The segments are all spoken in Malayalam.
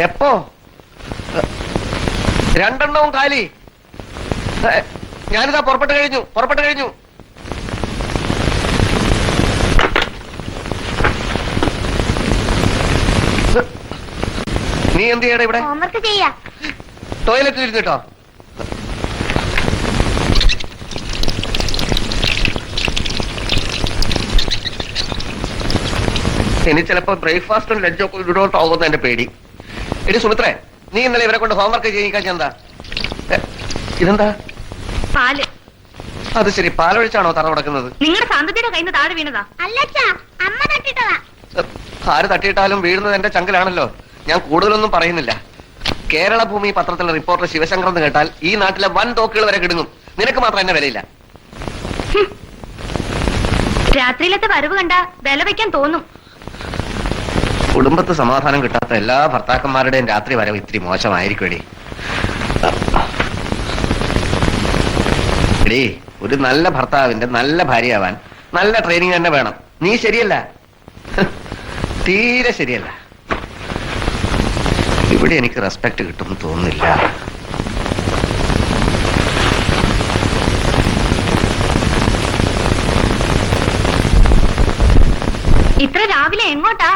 എപ്പോ? രണ്ടെണ്ണവും കാലി. ഞാനിതാ പുറപ്പെട്ടു കഴിഞ്ഞു. നീ എന്ത് ചെയ്യടാ ഇവിടെ? ടോയ്ലറ്റിൽ ഇരുന്നിട്ടോ? ഇനി ചിലപ്പോ ബ്രേക്ക്ഫാസ്റ്റും ലഞ്ചൊക്കെ ഇടോട്ടാവുന്ന എന്റെ പേടി. എടി സുമിത്രേ, നീ ഇന്നലെ ഇവരെ കൊണ്ട് ഹോംവർക്ക് ചെയ്യിക്കാൻ എന്താ? ഇതെന്താ? പാല്. അത് ശരി, പാലൊഴിച്ചാണോ തറ നടക്കുന്നത്? നിങ്ങളുടെ സാന്തതിയുടെ കയ്യിൽ നിന്ന് താഴെ വീണതാ? അമ്മ തട്ടിട്ടതാ. ആര് തട്ടിയിട്ടാലും വീഴുന്നത് എന്റെ ചങ്കിലാണല്ലോ. ഞാൻ കൂടുതലൊന്നും പറയുന്നില്ല. കേരള ഭൂമി പത്രത്തിലെ റിപ്പോർട്ടർ ശിവശങ്കർ എന്ന് കേട്ടാൽ ഈ നാട്ടിലെ വൻ തോക്കുകൾ വരെ കിടുങ്ങും. നിനക്ക് മാത്രം എന്നെ വിലയില്ല. രാത്രിയിലത്തെ വരവ് കണ്ട വില വയ്ക്കാൻ തോന്നും. കുടുംബത്ത് സമാധാനം കിട്ടാത്ത എല്ലാ ഭർത്താക്കന്മാരുടെയും രാത്രി വരവ് ഇത്തിരി മോശമായിരിക്കും. എടീ, ഒരു നല്ല ഭർത്താവിന്റെ നല്ല ഭാര്യയാവാൻ നല്ല ട്രെയിനിങ് തന്നെ വേണം. നീ ശരിയല്ല, തീരെ ശരിയല്ല. ഇവിടെ എനിക്ക് റെസ്പെക്ട് കിട്ടുമെന്ന് തോന്നുന്നില്ല. ഇത്ര രാവിലെ എങ്ങോട്ടാ?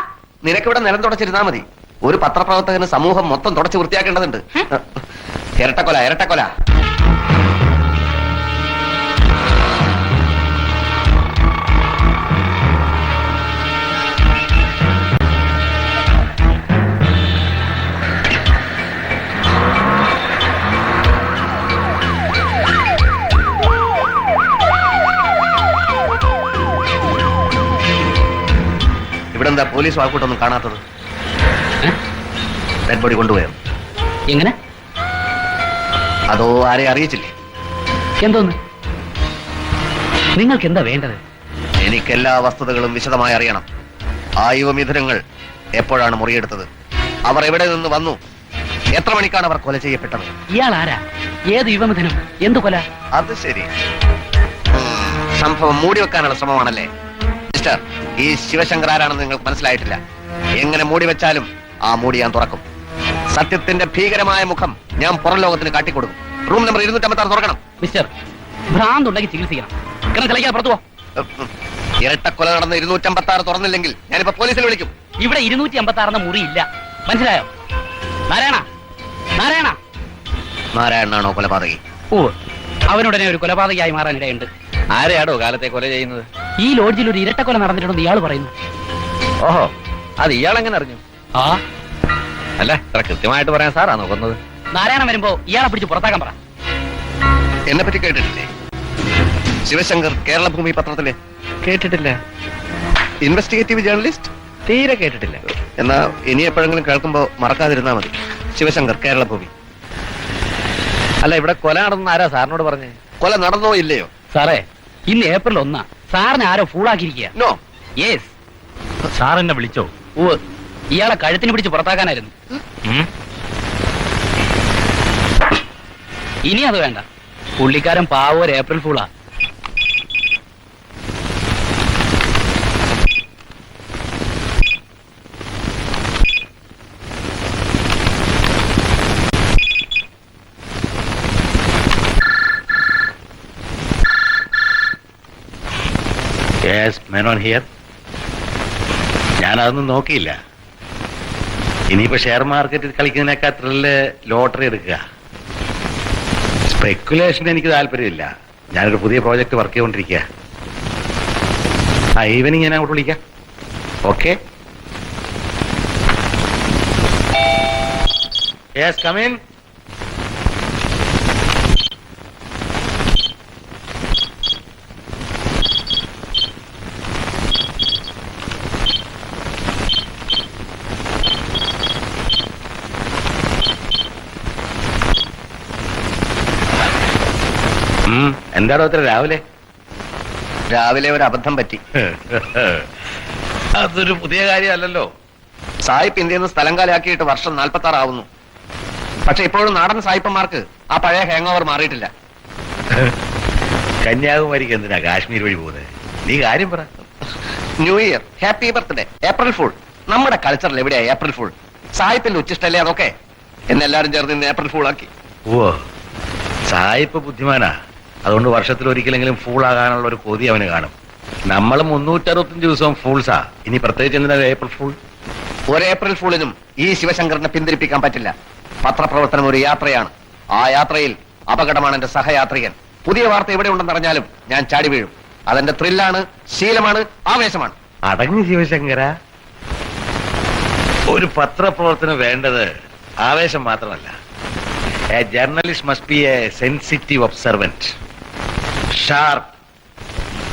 നിനക്കിവിടെ നിലം തുടച്ചിരുന്നാ മതി. ഒരു പത്രപ്രവർത്തകന് സമൂഹം മൊത്തം തുടച്ച് വൃത്തിയാക്കേണ്ടതുണ്ട്. ഇരട്ടക്കൊല. ഇവിടെന്താ പോലീസ് വാൾക്കൂട്ടൊന്നും കാണാത്തത്? ഡെഡ് ബോഡി കൊണ്ടുപോയോ? എങ്ങനെ? അതോ ആരെ അറിയിച്ചില്ലേ? എന്തോന്ന്? നിങ്ങൾക്ക് എന്താ വേണ്ടത്? എനിക്കെല്ലാ വസ്തുതകളും വിശദമായി അറിയണം. ആ യുവമിഥുനങ്ങൾ എപ്പോഴാണ് മുറിയെടുത്തത്? അവർ എവിടെ നിന്ന് വന്നു? എത്ര മണിക്കാണ് അവർ കൊല ചെയ്യപ്പെട്ടത്? ഇയാൾ ആരാ? ഏത് യുവമിഥുനം? എന്തു കൊല? അത് ശരി, സംഭവം മൂടി വെക്കാനുള്ള ശ്രമമാണല്ലേ? മിസ്റ്റർ, ഈ ശിവശങ്കർ ആരാണെന്ന് നിങ്ങൾക്ക് മനസ്സിലായിട്ടില്ല. എങ്ങനെ മൂടി വെച്ചാലും ആ മൂടി ഞാൻ തുറക്കും. സത്യത്തിന്റെ ഭീകരമായ മുഖം ഞാൻ പുറം ലോകത്തിന് കാട്ടിക്കൊടുക്കും. റൂം നമ്പർ 256 തുറക്കണം. മിസ്റ്റർ, ഭ്രാന്തുണ്ടെങ്കിൽ ചികിത്സിക്കണം. പുറത്തു പോ. ഇരട്ടക്കൊല നടന്ന് 256 തുറന്നില്ലെങ്കിൽ ഞാനിപ്പോ പോലീസിൽ വിളിക്കും. ഇവിടെ 256 മുറി ഇല്ല, മനസ്സിലായോ? നാരായണനാണോ കൊലപാതകി? ഓ, അവനുടനെ ഒരു കൊലപാതകയായി മാറാനിടയുണ്ട്. ആരെയാണോ കാലത്തെ കൊല ചെയ്യുന്നത്? ഈ ലോഡ്ജിൽ ഒരു ഇരട്ടക്കൊല നടന്നിട്ടുണ്ടെന്ന് ഇയാൾ പറയുന്നു. ഓഹോ, അത് ഇയാളെങ്ങനെ അറിഞ്ഞു? ആ, അല്ല, ഇത്ര കൃത്യമായിട്ട് പറയാൻ സാറാ നോക്കുന്നത്. നാരായണൻ വരുമ്പോ ഇയാളെ പിടിച്ച് പുറത്താക്കാൻ പറ. എന്നെ പറ്റി കേട്ടിട്ടില്ലേ? ശിവശങ്കർ കേരള ഭൂമി പത്രത്തിലെ കേട്ടിട്ടില്ല. Investigative journalist? തീരെ കേട്ടിട്ടില്ല. എന്നാ ഇനി എപ്പോഴെങ്കിലും കേൾക്കുമ്പോ മറക്കാതിരുന്നാ മതി. ശിവശങ്കർ കേരള ഭൂമി. അല്ല, ഇവിടെ കൊല നടന്ന ആരാ സാറിനോട് പറഞ്ഞേ? കൊല നടന്നോ ഇല്ലയോ? സാറേ, ഇന്ന് ഏപ്രിൽ 1. സാറിനെ ആരോ ഫൂളാക്കിയിരിക്കുക. നോ. യെസ്. സാർ എന്നെ വിളിച്ചോ? ഓ, ഇയാളെ കഴുത്തിന് പിടിച്ച് പുറത്താക്കാനായിരുന്നു. ഇനി അത് വേണ്ട. പുള്ളിക്കാരൻ പാവോ ഒരു ഏപ്രിൽ ഫൂളാ. മേനോൻ ഹിയർ. ഞാനതൊന്നും നോക്കിയില്ല. ഇനിയിപ്പോ ഷെയർ മാർക്കറ്റിൽ കളിക്കുന്നതിനേക്കാത്രല്ലേ ലോട്ടറി എടുക്കുക. സ്പെക്കുലേഷൻ എനിക്ക് താല്പര്യമില്ല. ഞാനൊരു പുതിയ പ്രോജക്റ്റ് വർക്ക് ചെയ്തുകൊണ്ടിരിക്കുക. ഈവനിങ് ഞാൻ അങ്ങോട്ട് വിളിക്കാം. ഓക്കെ? Yes, come in. എന്താണോ അത്ര രാവിലെ? രാവിലെ ഒരു അബദ്ധം പറ്റി. അതൊരു പുതിയ കാര്യമല്ലല്ലോ. സായിപ്പ് ഇന്ത്യയിൽ നിന്ന് സ്ഥലം കാലിയാക്കിയിട്ട് വർഷം 46 ആവുന്നു. പക്ഷെ ഇപ്പോഴും നാടൻ സായിപ്പന്മാർക്ക് ആ പഴയ ഹാങ് ഓവർ മാറിയിട്ടില്ല. കന്യാകുമാരിക്ക് എന്തിനാ കാശ്മീർ വഴി പോകുന്നത്? നീ കാര്യം പറ. New year, happy birthday, April full. നമ്മുടെ കൾച്ചറിൽ എവിടെയാ ഏപ്രിൽ ഫുൾ? സായിപ്പിന് ഉച്ചിഷ്ടല്ലേ അതൊക്കെ എന്നെല്ലാരും ചേർന്ന് ഇന്ന് ഏപ്രിൽ ഫൂളാക്കി. ഓ സായിപ്പ് ബുദ്ധിമാനാ. അതുകൊണ്ട് വർഷത്തിൽ ഒരിക്കലെങ്കിലും ഫൂൾ ആകാനുള്ള ഒരു കൊതി അവന് കാണും. നമ്മൾ 365 ദിവസവും ഫൂൾസാ. ഇനി പ്രത്യേകിച്ച് എന്തിനാ ഏപ്രിൽ ഫൂൾ? ഒരു ഏപ്രിൽ ഫൂളിനും ഈ ശിവശങ്കറിനെ പിന്തിരിപ്പിക്കാൻ പറ്റില്ല. പത്രപ്രവർത്തനം ഒരു യാത്രയാണ്. ആ യാത്രയിൽ അപകടമാണ് എന്റെ സഹയാത്രികൻ. പുതിയ വാർത്ത എവിടെ ഉണ്ടെന്നറിഞ്ഞാലും ഞാൻ ചാടി വീഴും. അതെന്റെ ത്രില്ലാണ്, ശീലമാണ്, ആവേശമാണ്. അടങ്ങി ശിവശങ്കര. ഒരു പത്രപ്രവർത്തനം വേണ്ടത് ആവേശം മാത്രമല്ല. A journalist must be a sensitive observant, sharp,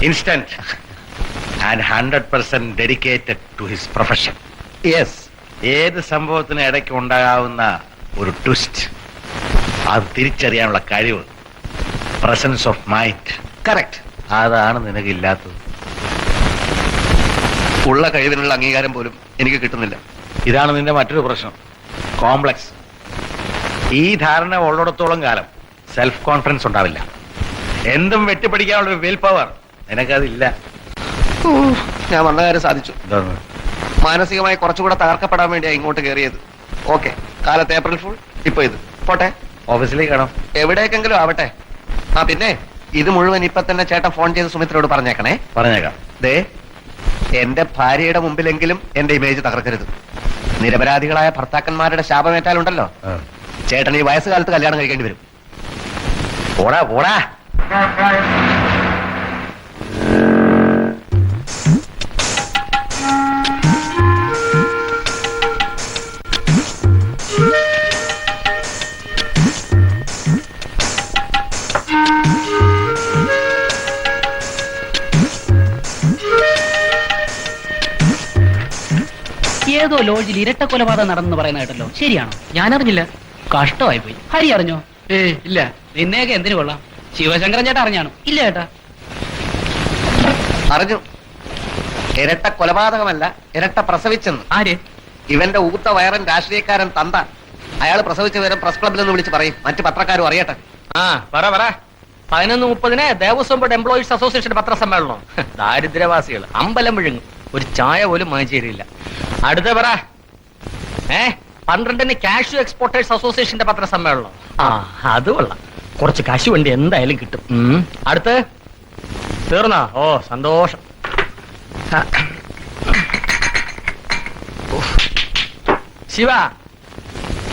instant and 100% dedicated to his profession. Yes, ഏത് സംഭവത്തിന് ഇടയ്ക്ക് ഉണ്ടാകാവുന്ന ഒരു ട്വിസ്റ്റ് അത് തിരിച്ചറിയാനുള്ള കഴിവ്, പ്രസൻസ് ഓഫ് മൈൻഡ്, കറക്റ്റ്. അതാണ് നിനക്കില്ലാത്തത്. ഉള്ള കഴിവിനുള്ള അംഗീകാരം പോലും എനിക്ക് കിട്ടുന്നില്ല. ഇതാണ് നിന്റെ മറ്റൊരു പ്രശ്നം, കോംപ്ലക്സ്. ഈ ധാരണ ഉള്ളിടത്തോളം കാലം സെൽഫ് കോൺഫിഡൻസ് ഉണ്ടാവില്ല. എന്തും വെട്ടിപ്പിടിക്കാനുള്ള ഒരു വിൽ പവർ നിനക്കതില്ല. ഞാൻ വന്ന കാര്യം സാധിച്ചു. എന്താണ്? മാനസികമായി കുറച്ചുകൂടെ തകർക്കപ്പെടാൻ വേണ്ടിയാ ഇങ്ങോട്ട് കയറിയത്. ഓക്കെ, കാലത്ത് ഏപ്രിൽ ഫുൾ, ഇപ്പൊ ഇത് പോട്ടെ. ഓഫീസിലേക്ക് കാണാം. എവിടേക്കെങ്കിലും ആവട്ടെ. ആ പിന്നെ ഇത് മുഴുവൻ ഇപ്പൊ തന്നെ ചേട്ടൻ ഫോൺ ചെയ്ത് സുമിത്രയോട് പറഞ്ഞേക്കണേ. പറഞ്ഞേക്കാം. ദേ, എന്റെ ഭാര്യയുടെ മുമ്പിലെങ്കിലും എന്റെ ഇമേജ് തകർക്കരുത്. നിരപരാധികളായ ഭർത്താക്കന്മാരുടെ ശാപമേറ്റാലുണ്ടല്ലോ, ചേട്ടൻ ഈ വയസ്സുകാലത്ത് കല്യാണം കഴിക്കേണ്ടി വരും. പോടാ പോടാ. ഏതോ ലോഡ്ജിൽ ഇരട്ട കൊലപാതകം നടന്നു പറയുന്ന കേട്ടല്ലോ, ശരിയാണോ? ഞാൻ അറിഞ്ഞില്ല. കഷ്ടമായി പോയി. ഹരി അറിഞ്ഞോ? ഇല്ല. നിന്നെയൊക്കെ എന്തിനു കൊള്ളാം. ശിവശങ്കരൻ ചേട്ടാ അറിഞ്ഞാണോ? ഇല്ല ചേട്ടാ. അറിഞ്ഞു. ഇരട്ട കൊലപാതകമല്ല, ഇരട്ട പ്രസവിച്ചെന്ന്. ആര്? ഇവന്റെ ഊത്ത വയറൻ രാഷ്ട്രീയക്കാരൻ തന്ത. അയാൾ പ്രസവിച്ച വിവരം പ്രസ് ക്ലബിൽ നിന്ന് വിളിച്ച് പറയും, മറ്റു പത്രക്കാരും അറിയട്ടെ. ആ പറ 11:30 ദേവസ്വം ബോർഡ് എംപ്ലോയീസ് അസോസിയേഷൻ പത്രസമ്മേളനം. ദാരിദ്ര്യവാസികൾ അമ്പലം വിഴുങ്ങും, ഒരു ചായ പോലും വാങ്ങിച്ചു തരില്ല. അടുത്ത പറ. 12 കാഷ്യൂ എക്സ്പോർട്ടേഴ്സ് അസോസിയേഷന്റെ പത്രസമ്മേളനം. ആ അത് കൊള്ളാം, കുറച്ച് കാശ് വണ്ടി എന്തായാലും കിട്ടും. അടുത്ത് തീർന്നാ? ഓ സന്തോഷം. ശിവ,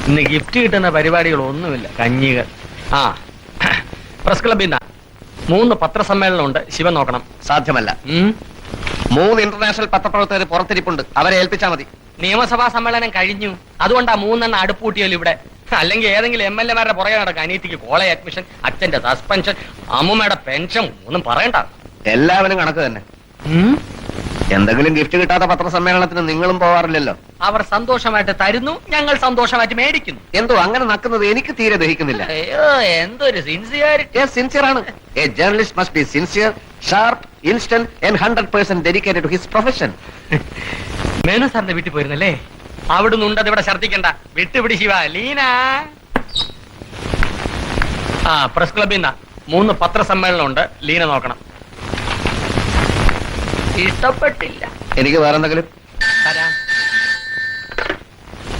ഇന്ന് ഗിഫ്റ്റ് കിട്ടുന്ന പരിപാടികളൊന്നുമില്ല, കഞ്ഞികൾ. ആ പ്രസ് ക്ലബിൽ 3 പത്രസമ്മേളനം ഉണ്ട്, ശിവൻ നോക്കണം. സാധ്യമല്ല. 3 ഇന്റർനാഷണൽ പത്രപ്രവർത്തകർ പുറത്തിരിപ്പുണ്ട്, അവരെ ഏൽപ്പിച്ചാൽ മതി. നിയമസഭാ സമ്മേളനം കഴിഞ്ഞു, അതുകൊണ്ടാ 3 അടുപ്പൂട്ടിയല്ലോ ഇവിടെ. അല്ലെങ്കിൽ ഏതെങ്കിലും MLA-മാരുടെ പുറകെ നടക്കാം. അനീതിക്ക് കോളേജ് അഡ്മിഷൻ, അച്ഛന്റെ സസ്പെൻഷൻ, അമ്മൂമ്മയുടെ പെൻഷൻ, ഒന്നും പറയണ്ട. എല്ലാവരും കണക്ക് തന്നെ. എന്തെങ്കിലും ഗിഫ്റ്റ് കിട്ടാത്ത പത്രസമ്മേളനത്തിന് നിങ്ങളും പോവാറില്ലല്ലോ. അവർ സന്തോഷമായിട്ട് തരുന്നു, ഞങ്ങൾ സന്തോഷമായിട്ട് മേടിക്കുന്നു. എന്തോ അങ്ങനെ നക്കുന്നത് എനിക്ക് തീരെ ദഹിക്കുന്നില്ല. അയ്യോ, എന്തൊരു സിൻസിയാരിറ്റി. സിൻസിയർ ആണ്. A journalist must be sincere, sharp, instant and 100% dedicated to his profession. മേനു സാറിന്റെ വീട്ടിൽ പോയിരുന്നല്ലേ? അവിടുന്ന് ഉണ്ടത് ഇവിടെ ഛർദ്ദിക്കണ്ട. വിട്ടുപിടി ശിവ. ലീന. ആ പ്രസ് ക്ലബിൽ 3 പത്രസമ്മേളനം ഉണ്ട്, ലീന നോക്കണം. ഇഷ്ടപ്പെട്ടില്ല. എനിക്ക് വേറെ എന്തെങ്കിലും. തരാം.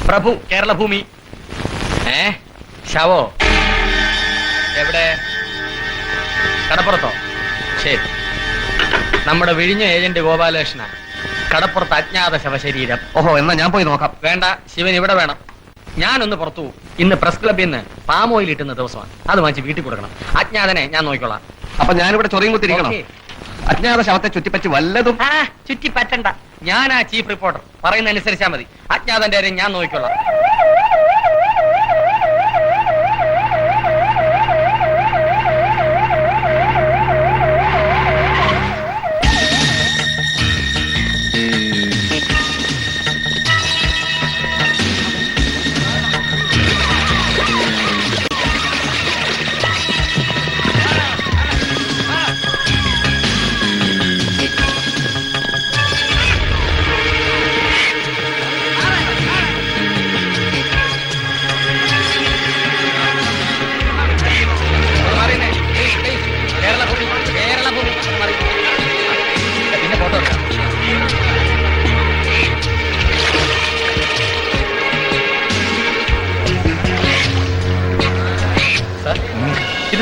പ്രഭു കേരളഭൂമി. ശവോ എവിടെ? കടപ്പുറത്തോ? ശരി. നമ്മുടെ വിഴിഞ്ഞ ഏജന്റ് ഗോപാലകൃഷ്ണ, കടപ്പുറത്ത് അജ്ഞാത ശവശരീരം. ഓഹോ, എന്നാ ഞാൻ പോയി നോക്കാം. വേണ്ട, ശിവൻ ഇവിടെ വേണം. ഞാനൊന്ന് പുറത്തു പോകും. ഇന്ന് പ്രസ് ക്ലബിൽ നിന്ന് പാം ഓയിൽ കിട്ടുന്ന ദിവസമാണ്. അത് വാങ്ങിച്ച് വീട്ടിൽ കൊടുക്കണം. അജ്ഞാതനെ ഞാൻ നോക്കിക്കോളാം. അപ്പൊ ഞാനിവിടെ ചൊറിയും കുത്തിരിക്കണം. ഓക്കേ. അജ്ഞാത ശവത്തെ ചുറ്റിപ്പറ്റി വല്ലതും. ചുറ്റി പറ്റണ്ട. ഞാനാ ചീഫ് റിപ്പോർട്ടർ, പറയുന്ന അനുസരിച്ചാ മതി. അജ്ഞാതന്റെ കാര്യം ഞാൻ നോക്കിക്കോളാം.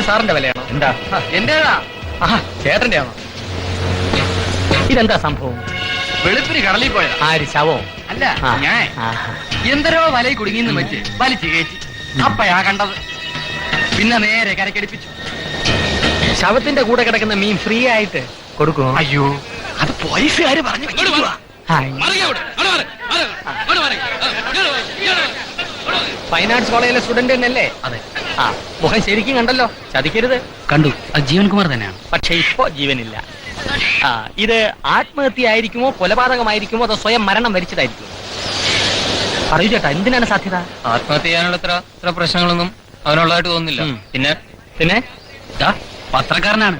സാറിന്റെ വിലയാണോ? എന്താ? എന്റേതാ. ചേട്ടന്റെ ആണോ? ഇതെന്താ സംഭവം? വെളുപ്പിന് കടലിൽ പോയതാ. ആര്, ശവോ? അല്ല, ആ. ഞാൻ ആ. എന്തരോ വലയിൽ കുടുങ്ങിന്ന് വെച്ച് വലിച്ചു കയറ്റി. അപ്പയാ കണ്ടത്. പിന്നെ നേരെ കരക്കടിപ്പിച്ചു. ശവത്തിന്റെ കൂടെ കിടക്കുന്ന മീൻ ഫ്രീ ആയിട്ട് കൊടുക്കുമോ? അയ്യോ, അത് പോലീസുകാര് പറഞ്ഞു വെച്ചിരിക്കുവാ. ഫൈൻ ആർട്സ് കോളേജിലെ സ്റ്റുഡന്റ് തന്നെയല്ലേ? അതെ, ആ, മുഖം ശരിക്കും കണ്ടല്ലോ, ചതിക്കരുത്. കണ്ടു. അത് ജീവൻകുമാർ തന്നെയാണ്. പക്ഷെ ഇപ്പോ ജീവനില്ല. ആ, ഇത് ആത്മഹത്യ ആയിരിക്കുമോ, കൊലപാതകമായിരിക്കുമോ, അതോ സ്വയം മരണം വരിച്ചതായിരിക്കുമോ? പറയൂ ചേട്ടാ, എന്തിനാണ് സാധ്യത? ആത്മഹത്യ ചെയ്യാനുള്ള ഇത്ര പ്രശ്നങ്ങളൊന്നും അവനുള്ളതായിട്ട് തോന്നുന്നില്ല. ഉം. പിന്നെ പിന്നെ ദാ, പത്രക്കാരനാണ്.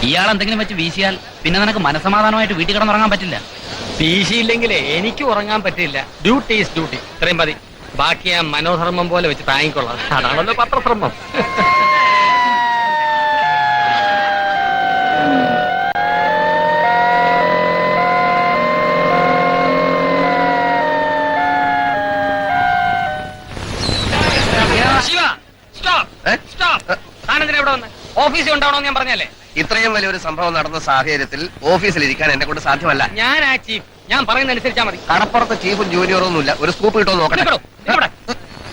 ഇയാൾ എന്തെങ്കിലും വെച്ച് വീശിയാൽ പിന്നെ നിനക്ക് മനസമാധാനമായിട്ട് വീട്ടിൽ കിടന്നുറങ്ങാൻ പറ്റില്ല. വീശിയില്ലെങ്കിലേ എനിക്ക് ഉറങ്ങാൻ പറ്റില്ല. Duty is duty. ഇത്രയും മതി. ബാക്കി ആ മനോധർമ്മം പോലെ വെച്ച് താങ്ങിക്കൊള്ളാം. അതാണല്ലോ പത്രധർമ്മം. ശിവ, stop, ഏ? stop. താനെന്തിനാ ഇവിടെ വന്ന്? ഓഫീസിൽ ഉണ്ടാവണമെന്ന് ഞാൻ പറഞ്ഞല്ലേ? ഇത്രയും വലിയൊരു സംഭവം നടന്ന സാഹചര്യത്തിൽ ഓഫീസിൽ ഇരിക്കാൻ എന്നെ കൊണ്ട് സാധ്യമല്ല. ഞാൻ ആ ചീഫ്. ഞാൻ പറയുന്ന അനുസരിച്ചാ മതി. കടപ്പുറത്ത് ചീഫും ജൂനിയറും ഒന്നുമില്ല. ഒരു സ്കൂപ്പ് കിട്ടോ നോക്കട്ടെ. നിൽക്കടോ, നിൽക്കവിടെ.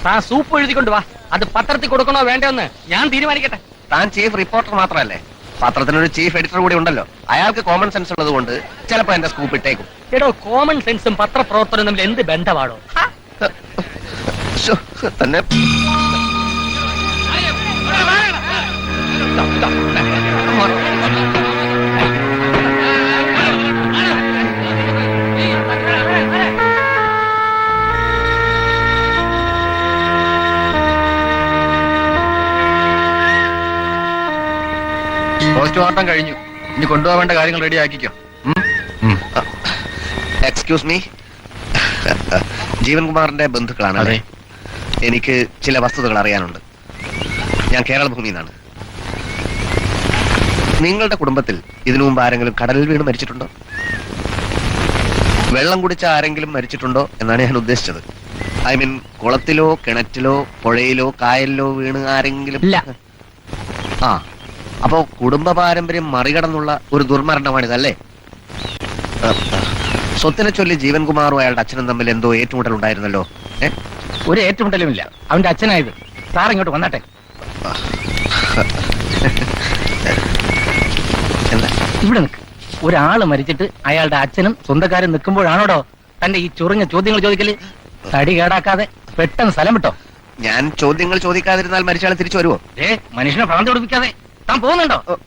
താൻ സൂപ്പ് എഴുതിക്കൊണ്ട് വാ. അത് പത്രത്തിൽ കൊടുക്കണോ വേണ്ടോന്ന് ഞാൻ തീരുമാനിക്കട്ടെ. താൻ ചീഫ് റിപ്പോർട്ടർ മാത്രമല്ലേ, പത്രത്തിനൊരു ചീഫ് എഡിറ്റർ കൂടി ഉണ്ടല്ലോ. അയാൾക്ക് കോമൺ സെൻസ് ഉള്ളത് കൊണ്ട് ചിലപ്പോ എന്റെ സ്കൂപ്പ് ഇട്ടേക്കും. എടോ, കോമൺ സെൻസും പത്രപ്രവർത്തനവും തമ്മിൽ എന്ത് ബന്ധമാണോ? ശ്ശോ, തന്നെ പോസ്റ്റ്മോർട്ടം കഴിഞ്ഞു. ഇനി കൊണ്ടുപോകേണ്ട കാര്യങ്ങൾ റെഡി ആക്കിക്കോ. എക്സ്ക്യൂസ് മീ, ജീവൻകുമാറിന്റെ ബന്ധുക്കളാണ് അല്ലേ? എനിക്ക് ചില വസ്തുതകൾ അറിയാനുണ്ട്. ഞാൻ കേരള ഭൂമിയിൽ നിന്നാണ്. നിങ്ങളുടെ കുടുംബത്തിൽ ഇതിനു മുമ്പ് ആരെങ്കിലും കടലിൽ വീണ് മരിച്ചിട്ടുണ്ടോ? വെള്ളം കുടിച്ച ആരെങ്കിലും മരിച്ചിട്ടുണ്ടോ എന്നാണ് ഞാൻ ഉദ്ദേശിച്ചത്. ഐ മീൻ, കുളത്തിലോ കിണറ്റിലോ പുഴയിലോ കായലിലോ വീണ് ആരെങ്കിലും? ഇല്ല. ആ, അപ്പോ കുടുംബ പാരമ്പര്യം മറികടന്നുള്ള ഒരു ദുർമരണമാണിതല്ലേ? സ്വത്തിനെ ചൊല്ലി ജീവൻകുമാറും അയാളുടെ അച്ഛനും തമ്മിൽ എന്തോ ഏറ്റുമുട്ടൽ ഉണ്ടായിരുന്നല്ലോ. ഒരു ഏറ്റുമുട്ടലും ഇല്ല. അവന്റെ അച്ഛനായത്. സാർ ഇങ്ങോട്ട് വന്നാട്ടെ. എന്താ ഇവിടെ നിൽക്ക്. ഒരാള് മരിച്ചിട്ട് അയാളുടെ അച്ഛനും സ്വന്തക്കാരും നിൽക്കുമ്പോഴാണോടോ തന്റെ ഈ ചൊറിഞ്ഞ ചോദ്യങ്ങൾ ചോദിക്കല്? തടി കേടാക്കാതെ പെട്ടെന്ന് സ്ഥലം വിട്ടോ. ഞാൻ ചോദ്യങ്ങൾ ചോദിക്കാതിരുന്നാൽ മരിച്ചാൽ തിരിച്ചു വരുമോ? മനുഷ്യനെ ഭ്രാന്തി കൊടുപ്പിക്കാതെ താൻ പോകുന്നുണ്ടോ?